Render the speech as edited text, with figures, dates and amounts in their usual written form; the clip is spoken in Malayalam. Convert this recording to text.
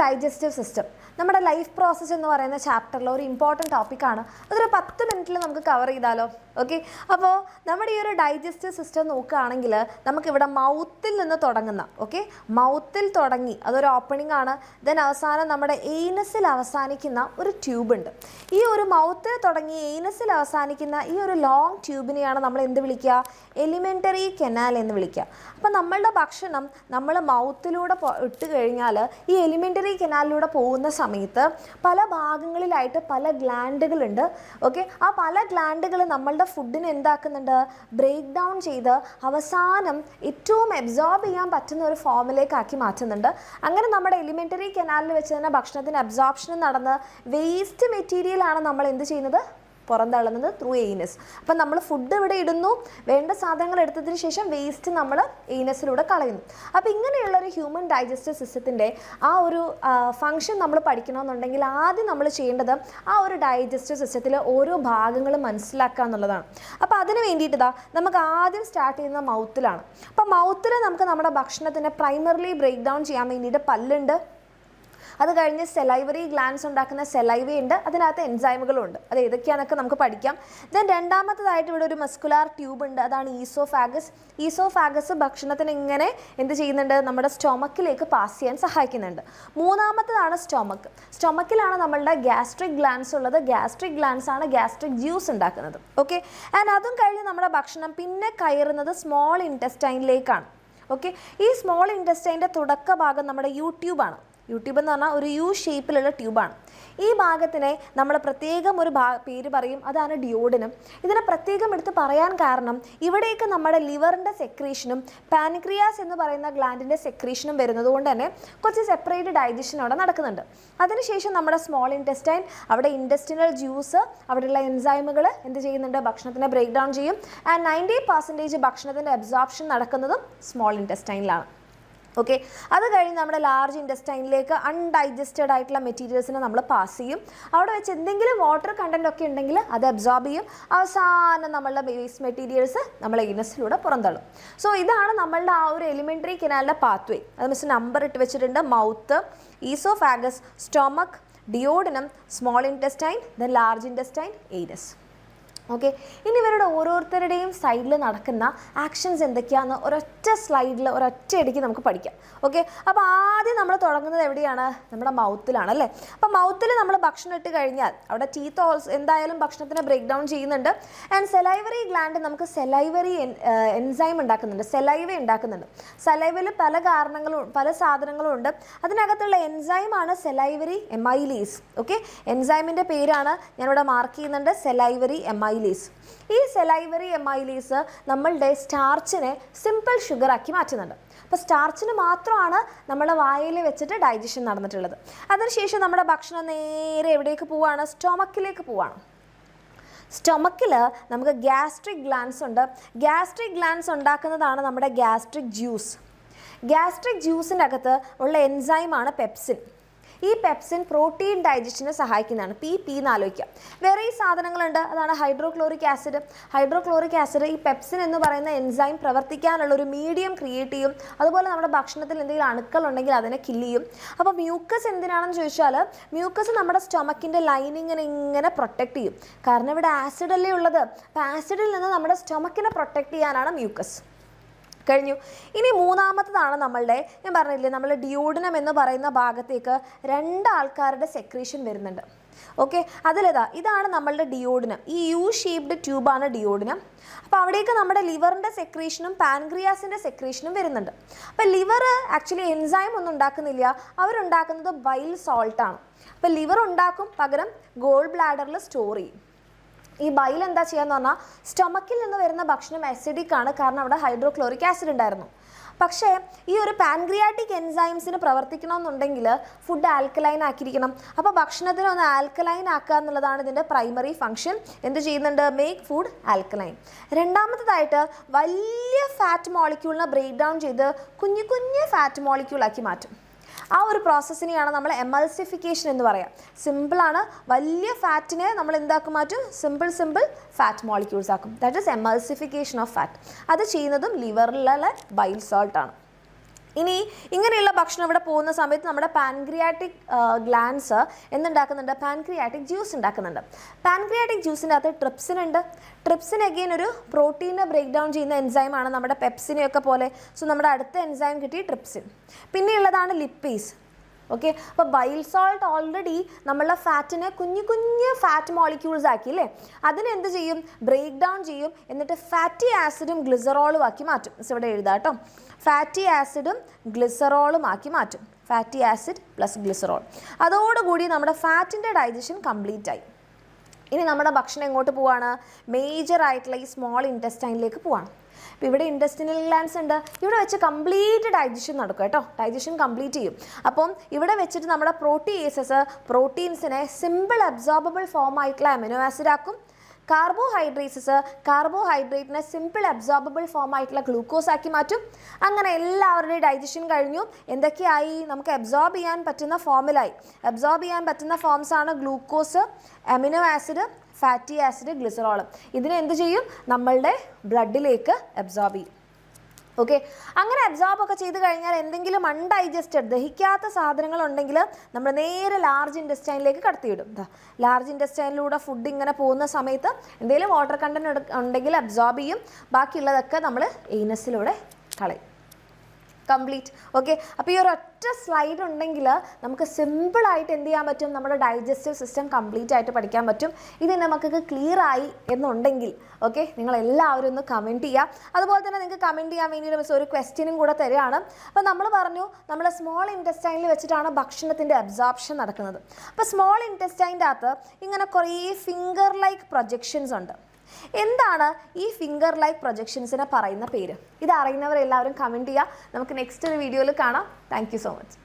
ഡൈജസ്റ്റീവ് സിസ്റ്റം നമ്മുടെ ലൈഫ് പ്രോസസ്സ് എന്ന് പറയുന്ന ചാപ്റ്ററിൽ ഒരു ഇമ്പോർട്ടൻറ്റ് ടോപ്പിക്കാണ്. അതൊരു 10 മിനിറ്റിൽ നമുക്ക് കവർ ചെയ്താലോ? ഓക്കെ, അപ്പോൾ നമ്മുടെ ഈ ഒരു ഡൈജസ്റ്റീവ് സിസ്റ്റം നോക്കുകയാണെങ്കിൽ നമുക്കിവിടെ മൗത്തിൽ നിന്ന് തുടങ്ങുന്ന മൗത്തിൽ തുടങ്ങി അതൊരു ഓപ്പണിംഗ് ആണ്. ദെൻ അവസാനം നമ്മുടെ എയ്നസിൽ അവസാനിക്കുന്ന ഒരു ട്യൂബ് ഉണ്ട്. ഈ ഒരു മൗത്തിൽ തുടങ്ങി എയ്നസിൽ അവസാനിക്കുന്ന ഈ ഒരു ലോങ് ട്യൂബിനെയാണ് നമ്മൾ എന്ത് വിളിക്കുക? എലിമെൻ്ററി കനാൽ എന്ന് വിളിക്കുക. അപ്പം നമ്മളുടെ ഭക്ഷണം നമ്മൾ മൗത്തിലൂടെ ഇട്ട് കഴിഞ്ഞാൽ ഈ എലിമെൻ്ററി കനാലിലൂടെ പോകുന്ന സമയത്ത് പല ഭാഗങ്ങളിലായിട്ട് പല ഗ്ലാൻഡുകളുണ്ട്. ആ പല ഗ്ലാൻഡുകൾ നമ്മളുടെ ഫുഡിനെ എന്താക്കുന്നുണ്ട്? ബ്രേക്ക് ഡൗൺ ചെയ്ത് അവസാനം ഏറ്റവും അബ്സോർബ് ചെയ്യാൻ പറ്റുന്ന ഒരു ഫോമിലേക്ക് ആക്കി മാറ്റുന്നുണ്ട്. അങ്ങനെ നമ്മുടെ എലിമെൻ്ററി കനാലിൽ വെച്ച് തന്നെ ഭക്ഷണത്തിന് അബ്സോർപ്ഷൻ നടന്ന് വേസ്റ്റ് മെറ്റീരിയലാണ് നമ്മൾ എന്ത് ചെയ്യുന്നത്? പുറന്തള്ളുന്നത് ത്രൂ എയ്നസ്. അപ്പം നമ്മൾ ഫുഡ് ഇവിടെ ഇടുന്നു, വേണ്ട സാധനങ്ങൾ എടുത്തതിന് ശേഷം വേസ്റ്റ് നമ്മൾ എയ്നസിലൂടെ കളയുന്നു. അപ്പോൾ ഇങ്ങനെയുള്ളൊരു ഹ്യൂമൻ ഡൈജസ്റ്റീവ് സിസ്റ്റത്തിൻ്റെ ആ ഒരു ഫങ്ഷൻ നമ്മൾ പഠിക്കണമെന്നുണ്ടെങ്കിൽ ആദ്യം നമ്മൾ ചെയ്യേണ്ടത് ആ ഒരു ഡൈജസ്റ്റീവ് സിസ്റ്റത്തിലെ ഓരോ ഭാഗങ്ങളും മനസ്സിലാക്കുക എന്നുള്ളതാണ്. അപ്പോൾ അതിന് വേണ്ടിയിട്ട് നമുക്ക് ആദ്യം സ്റ്റാർട്ട് ചെയ്യുന്ന മൗത്തിലാണ്. അപ്പോൾ മൗത്തിൽ നമുക്ക് നമ്മുടെ ഭക്ഷണത്തിനെ പ്രൈമറിലി ബ്രേക്ക് ഡൗൺ ചെയ്യാൻ വേണ്ടിയിട്ട് പല്ലുണ്ട്. അത് കഴിഞ്ഞ് സെലൈവറി ഗ്ലാൻസ് ഉണ്ടാക്കുന്ന സെലൈവയുണ്ട്, അതിനകത്ത് എൻസൈമുകളും ഉണ്ട്. അത് ഏതൊക്കെയാണെന്നൊക്കെ നമുക്ക് പഠിക്കാം. ദെൻ രണ്ടാമത്തതായിട്ട് ഇവിടെ ഒരു മസ്കുലാർ ട്യൂബ് ഉണ്ട്, അതാണ് ഈസോഫാഗസ്. ഈസോഫാഗസ് ഭക്ഷണത്തിന് ഇങ്ങനെ എന്ത് ചെയ്യുന്നുണ്ട്? നമ്മുടെ സ്റ്റൊമക്കിലേക്ക് പാസ് ചെയ്യാൻ സഹായിക്കുന്നുണ്ട്. മൂന്നാമത്തതാണ് സ്റ്റൊമക്ക്. സ്റ്റൊമക്കിലാണ് നമ്മളുടെ ഗ്യാസ്ട്രിക് ഗ്ലാൻസ് ഉള്ളത്. ഗ്യാസ്ട്രിക് ഗ്ലാൻസ് ആണ് ഗ്യാസ്ട്രിക് ജ്യൂസ് ഉണ്ടാക്കുന്നത്. ആൻഡ് അതും കഴിഞ്ഞ് നമ്മുടെ ഭക്ഷണം പിന്നെ കയറുന്നത് സ്മോൾ ഇൻറ്റസ്റ്റൈനിലേക്കാണ്. ഈ സ്മോൾ ഇൻറ്റസ്റ്റൈൻ്റെ തുടക്ക ഭാഗം നമ്മുടെ യൂട്യൂബാണ്. യൂട്യൂബ് എന്ന് പറഞ്ഞാൽ ഒരു യു ഷേപ്പിലുള്ള ട്യൂബാണ്. ഈ ഭാഗത്തിനെ നമ്മൾ പ്രത്യേകം ഒരു പേര് പറയും, അതാണ് ഡിയോഡിനം. ഇതിനെ പ്രത്യേകം എടുത്ത് പറയാൻ കാരണം ഇവിടേക്ക് നമ്മുടെ ലിവറിൻ്റെ സെക്രീഷനും പാൻക്രിയാസ് എന്ന് പറയുന്ന ഗ്ലാൻഡിൻ്റെ സെക്രീഷനും വരുന്നത് കൊണ്ട് തന്നെ കുറച്ച് സെപ്പറേറ്റ് ഡൈജഷൻ അവിടെ നടക്കുന്നുണ്ട്. അതിനുശേഷം നമ്മുടെ സ്മോൾ ഇൻറ്റസ്റ്റൈൻ, അവിടെ ഇൻറ്റസ്റ്റിനൽ ജ്യൂസ്, അവിടെയുള്ള എൻസൈമുകൾ എന്ത് ചെയ്യുന്നുണ്ട്? ഭക്ഷണത്തിനെ ബ്രേക്ക് ഡൗൺ ചെയ്യും. ആൻഡ് 90% ഭക്ഷണത്തിൻ്റെ അബ്സോർപ്ഷൻ നടക്കുന്നതും സ്മോൾ ഇൻറ്റസ്റ്റൈനിലാണ്. അത് കഴിഞ്ഞ് നമ്മുടെ ലാർജ് ഇൻറ്റസ്റ്റൈനിലേക്ക് അൺഡൈജസ്റ്റഡ് ആയിട്ടുള്ള മെറ്റീരിയൽസിനെ നമ്മൾ പാസ് ചെയ്യും. അവിടെ വെച്ച് എന്തെങ്കിലും വാട്ടർ കണ്ടൻ്റ് ഒക്കെ ഉണ്ടെങ്കിൽ അത് അബ്സോർബ് ചെയ്യും. അവസാനം നമ്മളുടെ വേസ്റ്റ് മെറ്റീരിയൽസ് നമ്മൾ എയ്നസിലൂടെ പുറന്തള്ളും. സോ ഇതാണ് നമ്മളുടെ ആ ഒരു എലിമെൻ്ററി കനാലിൻ്റെ പാത്വേ. അത് മിസ് നമ്പർ ഇട്ട് വെച്ചിട്ടുണ്ട്. Mouth, oesophagus, stomach, duodenum, small intestine, then large intestine, anus. ഇനി ഇവരുടെ ഓരോരുത്തരുടെയും സൈഡിൽ നടക്കുന്ന ആക്ഷൻസ് എന്തൊക്കെയാണെന്ന് ഒരൊറ്റ സ്ലൈഡിൽ ഒരൊറ്റയടിക്ക് നമുക്ക് പഠിക്കാം. അപ്പോൾ ആദ്യം നമ്മൾ തുടങ്ങുന്നത് എവിടെയാണ്? നമ്മുടെ മൗത്തിലാണ് അല്ലേ? അപ്പോൾ മൗത്തിൽ നമ്മൾ ഭക്ഷണം ഇട്ട് കഴിഞ്ഞാൽ അവിടെ ടീത്ത് എന്തായാലും ഭക്ഷണത്തിനെ ബ്രേക്ക് ഡൗൺ ചെയ്യുന്നുണ്ട്. ആൻഡ് സെലൈവറി ഗ്ലാൻഡ് നമുക്ക് സെലൈവറി എൻസൈം ഉണ്ടാക്കുന്നുണ്ട്, സെലൈവ ഉണ്ടാക്കുന്നുണ്ട്. സെലൈവയിൽ പല സാധനങ്ങളും ഉണ്ട്. അതിനകത്തുള്ള എൻസൈമാണ് സെലൈവറി എമൈലീസ്. എൻസൈമിൻ്റെ പേരാണ് ഞാനിവിടെ മാർക്ക് ചെയ്യുന്നുണ്ട്, സെലൈവറി എമൈലീസ്. ഈ സെലൈവറി എമൈലീസ് നമ്മളുടെ സ്റ്റാർച്ചിനെ സിമ്പിൾ ഷുഗർ ആക്കി മാറ്റുന്നുണ്ട്. അപ്പോൾ സ്റ്റാർച്ചിന് മാത്രമാണ് നമ്മുടെ വായിൽ വെച്ചിട്ട് ഡൈജഷൻ നടന്നിട്ടുള്ളത്. അതിനുശേഷം നമ്മുടെ ഭക്ഷണം നേരെ എവിടേക്ക് പോവുകയാണ്? സ്റ്റൊമക്കിലേക്ക് പോവുകയാണ്. സ്റ്റൊമക്കിൽ നമുക്ക് ഗ്യാസ്ട്രിക് ഗ്ലാൻസ് ഉണ്ട്. ഗ്യാസ്ട്രിക് ഗ്ലാൻസ് ഉണ്ടാക്കുന്നതാണ് നമ്മുടെ ഗ്യാസ്ട്രിക് ജ്യൂസ്. ഗ്യാസ്ട്രിക് ജ്യൂസിൻ്റെ അകത്ത് ഉള്ള എൻസൈമാണ് പെപ്സിൻ. ഈ പെപ്സിൻ പ്രോട്ടീൻ ഡൈജഷനെ സഹായിക്കുന്നതാണ്. പി എന്ന് ആലോചിക്കുക. വേറെ ഈ സാധനങ്ങളുണ്ട്, അതാണ് ഹൈഡ്രോക്ലോറിക് ആസിഡ്. ഹൈഡ്രോക്ലോറിക് ആസിഡ് ഈ പെപ്സിൻ എന്ന് പറയുന്ന എൻസൈം പ്രവർത്തിക്കാനുള്ള ഒരു മീഡിയം ക്രിയേറ്റ് ചെയ്യും. അതുപോലെ നമ്മുടെ ഭക്ഷണത്തിൽ എന്തെങ്കിലും അണുക്കൾ ഉണ്ടെങ്കിൽ അതിനെ കില്ല് ചെയ്യും. അപ്പോൾ മ്യൂക്കസ് എന്തിനാണെന്ന് ചോദിച്ചാൽ മ്യൂക്കസ് നമ്മുടെ സ്റ്റൊമക്കിൻ്റെ ലൈനിങ്ങിനെ ഇങ്ങനെ പ്രൊട്ടക്റ്റ് ചെയ്യും. കാരണം ഇവിടെ ആസിഡ് അല്ലേ ഉള്ളത്. അപ്പോൾ ആസിഡിൽ നിന്ന് നമ്മുടെ സ്റ്റൊമക്കിനെ പ്രൊട്ടക്റ്റ് ചെയ്യാനാണ് മ്യൂക്കസ്. കഴിഞ്ഞു. ഇനി മൂന്നാമത്തതാണ് നമ്മളുടെ, ഞാൻ പറഞ്ഞില്ലേ, നമ്മൾ ഡിയോഡിനം എന്ന് പറയുന്ന ഭാഗത്തേക്ക് 2 ആൾക്കാരുടെ സെക്രീഷൻ വരുന്നുണ്ട്. ഇതാണ് നമ്മളുടെ ഡിയോഡിനം. ഈ യു ഷേപ്ഡ് ട്യൂബാണ് ഡിയോഡിനം. അപ്പോൾ അവിടേക്ക് നമ്മുടെ ലിവറിൻ്റെ സെക്രീഷനും പാൻക്രിയാസിൻ്റെ സെക്രീഷനും വരുന്നുണ്ട്. അപ്പോൾ ലിവർ ആക്ച്വലി എൻസൈം ഒന്നും ഉണ്ടാക്കുന്നില്ല, അവരുണ്ടാക്കുന്നത് ബൈൽ സോൾട്ടാണ്. അപ്പോൾ ലിവർ ഉണ്ടാക്കും, പകരം ഗോൾ ബ്ലാഡറിൽ സ്റ്റോർ ചെയ്യും. ഈ ബൈൽ എന്താ ചെയ്യാന്ന് പറഞ്ഞാൽ സ്റ്റൊമക്കിൽ നിന്ന് വരുന്ന ഭക്ഷണം അസിഡിക് ആണ്, കാരണം അവിടെ ഹൈഡ്രോക്ലോറിക് ആസിഡ് ഉണ്ടായിരുന്നു. പക്ഷേ ഈ ഒരു പാൻക്രിയാറ്റിക് എൻസൈംസിന് പ്രവർത്തിക്കണമെന്നുണ്ടെങ്കിൽ ഫുഡ് ആൽക്കലൈൻ ആക്കിയിരിക്കണം. അപ്പോൾ ഭക്ഷണത്തിന് ഒന്ന് ആൽക്കലൈൻ ആക്കുക എന്നുള്ളതാണ് ഇതിൻ്റെ പ്രൈമറി ഫംഗ്ഷൻ. എന്ത് ചെയ്യുന്നുണ്ട്? Make food alkaline. രണ്ടാമത്തേതായിട്ട് വലിയ ഫാറ്റ് മോളിക്യൂളിനെ ബ്രേക്ക് ഡൗൺ ചെയ്ത് കുഞ്ഞു കുഞ്ഞു ഫാറ്റ് മോളിക്യൂളാക്കി മാറ്റും. ആ ഒരു പ്രോസസ്സിനെയാണ് നമ്മൾ എമൾസിഫിക്കേഷൻ എന്ന് പറയാം. സിമ്പിളാണ്. വലിയ ഫാറ്റിനെ നമ്മൾ എന്താക്കി മാറ്റും? സിമ്പിൾ ഫാറ്റ് മോളിക്യൂൾസ് ആക്കും. That is emulsification of fat. അത് ചെയ്യുന്നതും ലിവറിലുള്ള ബൈൽ സോൾട്ടാണ്. ഇനി ഇങ്ങനെയുള്ള ഭക്ഷണം ഇവിടെ പോകുന്ന സമയത്ത് നമ്മുടെ പാൻക്രിയാറ്റിക് ഗ്ലാൻസ് എന്തുണ്ടാക്കുന്നുണ്ട്? പാൻക്രിയാറ്റിക് ജ്യൂസ് ഉണ്ടാക്കുന്നുണ്ട്. പാൻക്രിയാറ്റിക് ജ്യൂസിൻ്റെ അകത്ത് ട്രിപ്സിൻ ഉണ്ട്. ട്രിപ്സിൻ അഗെയിൻ ഒരു പ്രോട്ടീനെ ബ്രേക്ക് ഡൗൺ ചെയ്യുന്ന എൻസൈമാണ്, നമ്മുടെ പെപ്സിനെയൊക്കെ പോലെ. സോ നമ്മുടെ അടുത്ത എൻസൈം കിട്ടി ട്രിപ്സിൻ. പിന്നെയുള്ളതാണ് ലിപ്പേസ്. ഓക്കെ, അപ്പോൾ ബൈൽ സോൾട്ട് ഓൾറെഡി നമ്മളുടെ ഫാറ്റിനെ കുഞ്ഞു കുഞ്ഞു ഫാറ്റ് മോളിക്യൂൾസ് ആക്കി അല്ലേ, അതിനെന്ത് ചെയ്യും? ബ്രേക്ക് ഡൗൺ ചെയ്യും. എന്നിട്ട് ഫാറ്റി ആസിഡും ഗ്ലിസറോളും ആക്കി മാറ്റും. ഇവിടെ എഴുതാം കേട്ടോ, ഫാറ്റി ആസിഡും ഗ്ലിസറോളും ആക്കി മാറ്റും. Fatty acid plus glycerol. അതോടുകൂടി നമ്മുടെ ഫാറ്റിൻ്റെ ഡൈജഷൻ കംപ്ലീറ്റ് ആയി. ഇനി നമ്മുടെ ഭക്ഷണം എങ്ങോട്ട് പോവാണ്? മേജർ ആയിട്ടുള്ള ഈ സ്മോൾ ഇൻറ്റസ്റ്റൈനിലേക്ക് പോവാണ്. അപ്പോൾ ഇവിടെ ഇൻറ്റസ്റ്റിനൽ ഗ്ലാൻസ് ഉണ്ട്. ഇവിടെ വെച്ച് കംപ്ലീറ്റ് ഡൈജഷൻ നടക്കും കേട്ടോ, ഡൈജഷൻ കംപ്ലീറ്റ് ചെയ്യും. അപ്പം ഇവിടെ വെച്ചിട്ട് നമ്മുടെ പ്രോട്ടീയേസസ് പ്രോട്ടീൻസിനെ സിമ്പിൾ അബ്സോർബിൾ ഫോം ആയിട്ടുള്ള അമിനോ ആസിഡ് ആക്കും. കാർബോഹൈഡ്രേറ്റിനെ സിമ്പിൾ അബ്സോർബിൾ ഫോം ആയിട്ടുള്ള ഗ്ലൂക്കോസ് ആക്കി മാറ്റും. അങ്ങനെ എല്ലാവരുടെയും ഡൈജഷൻ കഴിഞ്ഞു. എന്തൊക്കെയായി? നമുക്ക് അബ്സോർബ് ചെയ്യാൻ പറ്റുന്ന ഫോമിലായി. അബ്സോർബ് ചെയ്യാൻ പറ്റുന്ന ഫോംസാണ് glucose, amino acid, fatty acid, glycerol. ഇതിനെ എന്ത് ചെയ്യും? നമ്മളുടെ ബ്ലഡിലേക്ക് അബ്സോർബ് ചെയ്യും. ഓക്കെ, അങ്ങനെ അബ്സോർബ് ഒക്കെ ചെയ്ത് കഴിഞ്ഞാൽ എന്തെങ്കിലും അൺഡൈജസ്റ്റഡ് ദഹിക്കാത്ത സാധനങ്ങൾ ഉണ്ടെങ്കിൽ നമ്മൾ നേരെ ലാർജ് ഇൻറ്റസ്റ്റൈനിലേക്ക് കടത്തിവിടും. ലാർജ് ഇൻറ്റസ്റ്റൈനിലൂടെ ഫുഡ് ഇങ്ങനെ പോകുന്ന സമയത്ത് എന്തെങ്കിലും വാട്ടർ കണ്ടന്റ് ഉണ്ടെങ്കിൽ അബ്സോർബ് ചെയ്യും. ബാക്കിയുള്ളതൊക്കെ നമ്മൾ ഏനസിലൂടെ കളയും. കംപ്ലീറ്റ്. ഓക്കെ, അപ്പോൾ ഈ ഒരു ഒറ്റ സ്ലൈഡ് ഉണ്ടെങ്കിൽ നമുക്ക് സിമ്പിളായിട്ട് എന്ത് ചെയ്യാൻ പറ്റും? നമ്മുടെ ഡൈജസ്റ്റീവ് സിസ്റ്റം കംപ്ലീറ്റ് ആയിട്ട് പഠിക്കാൻ പറ്റും. ഇത് നമുക്ക് ക്ലിയർ ആയി എന്നുണ്ടെങ്കിൽ ഓക്കെ, നിങ്ങൾ എല്ലാവരും ഒന്ന് കമൻറ്റ് ചെയ്യുക. അതുപോലെ തന്നെ നിങ്ങൾക്ക് കമൻറ്റ് ചെയ്യാൻ വേണ്ടിയിട്ട് മിസ് ഒരു ക്വസ്റ്റ്യനും കൂടെ തരികയാണ്. അപ്പോൾ നമ്മൾ പറഞ്ഞു നമ്മൾ സ്മോൾ ഇൻറ്റസ്റ്റൈനിൽ വെച്ചിട്ടാണ് ഭക്ഷണത്തിൻ്റെ അബ്സോർപ്ഷൻ നടക്കുന്നത്. അപ്പോൾ സ്മോൾ ഇൻറ്റസ്റ്റൈൻ്റെ അകത്ത് ഇങ്ങനെ കുറേ ഫിംഗർ ലൈക്ക് പ്രൊജക്ഷൻസ് ഉണ്ട്. എന്താണ് ഈ ഫിംഗർ ലൈക്ക് പ്രൊജക്ഷൻസിനെ പറയുന്ന പേര്? ഇത് അറിയുന്നവരെല്ലാവരും കമൻറ്റ് ചെയ്യുക. നമുക്ക് നെക്സ്റ്റ് ഒരു വീഡിയോയിൽ കാണാം. Thank you so much.